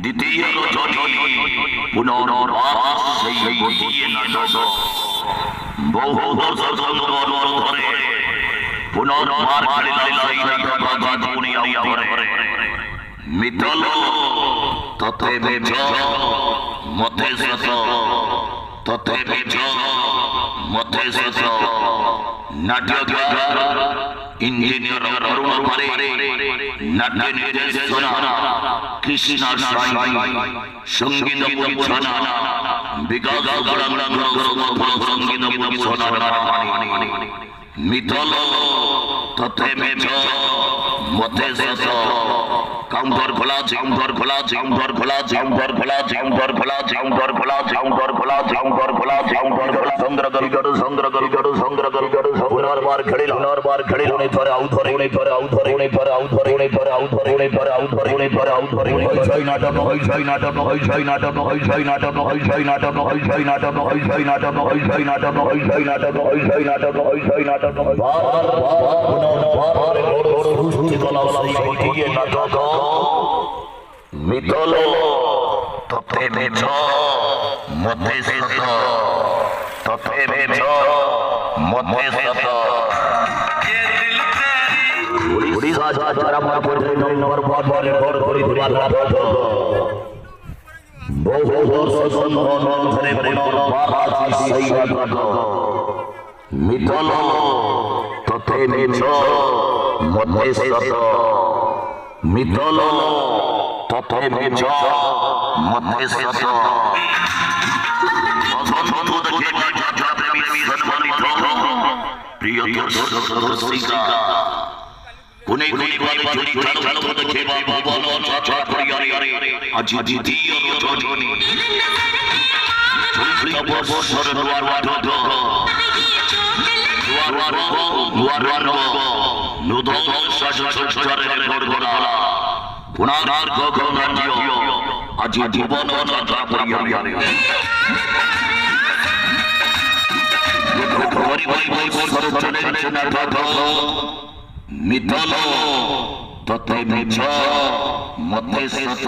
দ্বিতীয় পুনর্বাস সেই বদিয়ে নাটক বহু বছর ধরে পুনর্বার সেই নাটক দুনিয়া করে মিতল ততে মেজ মতে সত ততে মেজ মতে সত নাট্যকার ইঞ্জিনিয়ার অরুণ পারে নাট্য নির্দেশনা কৃষ্ণ সাই সঙ্গীত পরিচালনা বিকাশ সঙ্গীত পরিচালনা মিতল ততে মেজ মতে সত কাউন্টার খোলা কাউন্টার খোলা কাউন্টার খোলা কাউন্টার খোলা কাউন্টার খোলা কাউন্টার খোলা কাউন্টার খোলা কাউন্টার খোলা কাউন্টার খোলা চন্দ্রগল গড় চন্দ্রগল গড় চন্দ্রগল গড় পুনর্বার খেলিল উনি ধরে আউ ধরে উনি ধরে আউ ধরে উনি ধরে আউ ধরে উনি ধরে আউ ধরে উনি ধরে আউ ধরে উনি ধরে আউ ধরে হইছই নাটক হইছই নাটক হইছই নাটক হইছই নাটক হইছই নাটক হইছই নাটক হইছই নাটক হইছই নাটক হইছই নাটক হইছই নাটক হইছই নাটক বার পুনর্বার সৃষ্টি কলা সেই বইটিয়ে নাটক মিতল ততে মেজ মতে সত ততে মেজ মতে সত ওড়িশা যারা মনে পড়ে নম্বর বলে বড় করে দিবার নাটক বহু বর্ষ সম্মান ধরে পুনর্বার সেই নাটক মিতল ততে মেজ মতে সত মিতল ততে মেজ মতে সত প্রিয় দর্শিকা কোনে কোনে বলে জড়ি চালো দেখে বাবা বলো চাচা করিয়ারে আজি দ্বিতীয় রজনী চুলকা বছর দুয়ার নুদন সাজরে গড়গড়া পুনরার গগনাঞ্জ আজি জীবন চাচা করিয়ারে মিতল ততে মেজ মতে সত